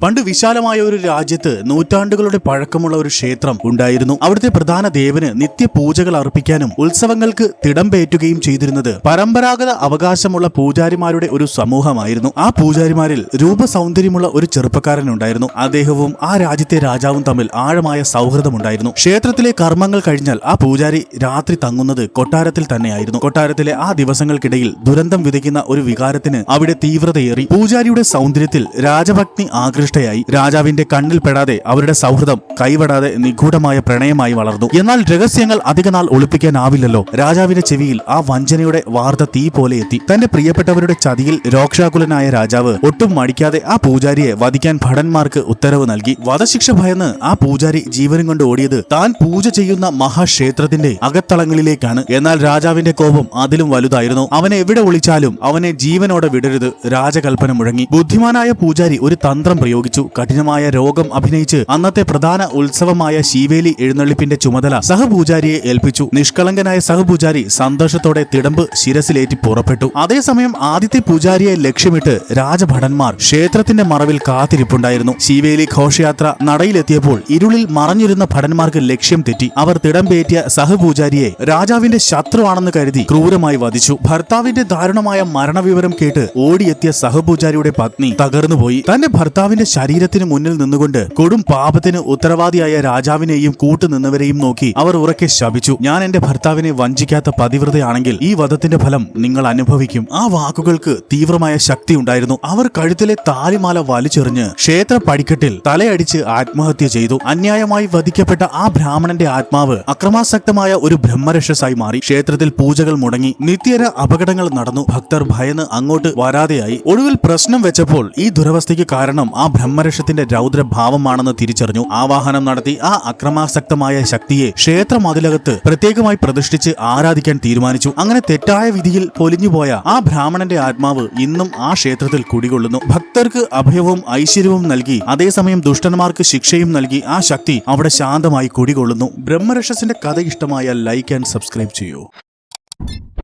പണ്ട് വിശാലമായ ഒരു രാജ്യത്ത് നൂറ്റാണ്ടുകളുടെ പഴക്കമുള്ള ഒരു ക്ഷേത്രം ഉണ്ടായിരുന്നു. അവിടുത്തെ പ്രധാന ദേവന് നിത്യപൂജകൾ അർപ്പിക്കാനും ഉത്സവങ്ങൾക്ക് തിടംപേറ്റുകയും ചെയ്തിരുന്നത് പരമ്പരാഗത അവകാശമുള്ള പൂജാരിമാരുടെ ഒരു സമൂഹമായിരുന്നു. ആ പൂജാരിമാരിൽ രൂപസൗന്ദര്യമുള്ള ഒരു ചെറുപ്പക്കാരനുണ്ടായിരുന്നു. അദ്ദേഹവും ആ രാജ്യത്തെ രാജാവും തമ്മിൽ ആഴമായ സൗഹൃദമുണ്ടായിരുന്നു. ക്ഷേത്രത്തിലെ കർമ്മങ്ങൾ കഴിഞ്ഞാൽ ആ പൂജാരി രാത്രി തങ്ങുന്നത് കൊട്ടാരത്തിൽ തന്നെയായിരുന്നു. കൊട്ടാരത്തിലെ ആ ദിവസങ്ങൾക്കിടയിൽ ദുരന്തം വിതയ്ക്കുന്ന ഒരു വികാരത്തിന് അവിടെ തീവ്രതയേറി. പൂജാരിയുടെ സൗന്ദര്യത്തിൽ രാജഭക്തി ആകൃഷ്ടയായി. രാജാവിന്റെ കണ്ണിൽ പെടാതെ അവരുടെ സൗഹൃദം കൈവിടാതെ നിഗൂഢമായ പ്രണയമായി വളർന്നു. എന്നാൽ രഹസ്യങ്ങൾ അധികനാൾ ഒളിപ്പിക്കാനാവില്ലല്ലോ. രാജാവിന്റെ ചെവിയിൽ ആ വഞ്ചനയുടെ വാർത്ത തീ പോലെ എത്തി. തന്റെ പ്രിയപ്പെട്ടവരുടെ ചതിയിൽ രോക്ഷാകുലനായ രാജാവ് ഒട്ടും മടിക്കാതെ ആ പൂജാരിയെ വധിക്കാൻ ഭടന്മാർക്ക് ഉത്തരവ് നൽകി. വധശിക്ഷ ഭയന്ന് ആ പൂജാരി ജീവനും കൊണ്ട് ഓടിയത് താൻ പൂജ ചെയ്യുന്ന മഹാക്ഷേത്രത്തിന്റെ അകത്തളങ്ങളിലേക്കാണ്. എന്നാൽ രാജാവിന്റെ കോപം അതിലും വലുതായിരുന്നു. അവനെ എവിടെ ഒളിച്ചാലും അവനെ ജീവനോടെ വിടരുത്. രാജകൽപ്പന മുഴങ്ങി. ബുദ്ധിമാനായ പൂജാരി ഒരു തന്ത്രം പ്രയോഗിച്ചു. കഠിനമായ രോഗം അഭിനയിച്ച് അന്നത്തെ പ്രധാന ഉത്സവമായ ശീവേലി എഴുന്നള്ളിപ്പിന്റെ ചുമതല സഹപൂജാരിയെ ഏൽപ്പിച്ചു. നിഷ്കളങ്കനായ സഹപൂജാരി സന്തോഷത്തോടെ തിടമ്പ് ശിരസിലേറ്റി പുറപ്പെട്ടു. അതേസമയം ആദ്യത്തെ പൂജാരിയെ ലക്ഷ്യമിട്ട് രാജഭടന്മാർ ക്ഷേത്രത്തിന്റെ മറവിൽ കാത്തിരിപ്പുണ്ടായിരുന്നു. ശീവേലി ഘോഷയാത്ര നടയിലെത്തിയപ്പോൾ ഇരുളിൽ മറഞ്ഞിരുന്ന ഭടന്മാർക്ക് ലക്ഷ്യം തെറ്റി. അവർ തിടമ്പേറ്റിയ സഹപൂജാരിയെ രാജാവിന്റെ ശത്രുവാണെന്ന് കരുതി ക്രൂരമായി വധിച്ചു. ഭർത്താവിന്റെ ദാരുണമായ മരണവിവരം കേട്ട് ഓടിയെത്തിയ സഹപൂജാരിയുടെ പത്നി തകർന്നുപോയി. തന്റെ ഭർത്താവിന്റെ ശരീരത്തിന് മുന്നിൽ നിന്നുകൊണ്ട് കൊടും പാപത്തിന് ഉത്തരവാദിയായ രാജാവിനെയും കൂട്ടുനിന്നവരെയും നോക്കി അവർ ഉറക്കെ ശപിച്ചു. ഞാൻ എന്റെ ഭർത്താവിനെ വഞ്ചിക്കാത്ത പതിവ്രതയാണെങ്കിൽ ഈ വധത്തിന്റെ ഫലം നിങ്ങൾ അനുഭവിക്കും. ആ വാക്കുകൾക്ക് തീവ്രമായ ശക്തി ഉണ്ടായിരുന്നു. അവർ കഴുത്തിലെ താലിമാല വലിച്ചെറിഞ്ഞ് ക്ഷേത്ര പടിക്കെട്ടിൽ തലയടിച്ച് ആത്മഹത്യ ചെയ്തു. അന്യായമായി വധിക്കപ്പെട്ട ആ ബ്രാഹ്മണന്റെ ആത്മാവ് അക്രമാസക്തമായ ഒരു ബ്രഹ്മരക്ഷസായി മാറി. ക്ഷേത്രത്തിൽ പൂജകൾ മുടങ്ങി. നിത്യേന അപകടങ്ങൾ നടന്നു. ഭക്തർ ഭയന്ന് അങ്ങോട്ട് വരാതെയായി. ഒടുവിൽ പ്രശ്നം വെച്ചപ്പോൾ ഈ ദുരവസ്ഥയ്ക്ക് കാരണം ആ ബ്രഹ്മരക്ഷത്തിന്റെ രൗദ്രഭാവമാണെന്ന് തിരിച്ചറിഞ്ഞു. ആവാഹനം നടത്തി ആ അക്രമാസക്തമായ ശക്തിയെ ക്ഷേത്ര മതിലകത്ത് പ്രത്യേകമായി പ്രതിഷ്ഠിച്ച് ആരാധിക്കാൻ തീരുമാനിച്ചു. അങ്ങനെ തെറ്റായ വിധിയിൽ പൊലിഞ്ഞുപോയ ആ ബ്രാഹ്മണന്റെ ആത്മാവ് ഇന്നും ആ ക്ഷേത്രത്തിൽ കുടികൊള്ളുന്നു. ഭക്തർക്ക് അഭയവും ഐശ്വര്യവും നൽകി അതേസമയം ദുഷ്ടന്മാർക്ക് ശിക്ഷയും നൽകി ആ ശക്തി അവിടെ ശാന്തമായി കുടികൊള്ളുന്നു. ബ്രഹ്മരക്ഷസിന്റെ കഥ ഇഷ്ടമായ ലൈക്ക് ആൻഡ് സബ്സ്ക്രൈബ് ചെയ്യൂ.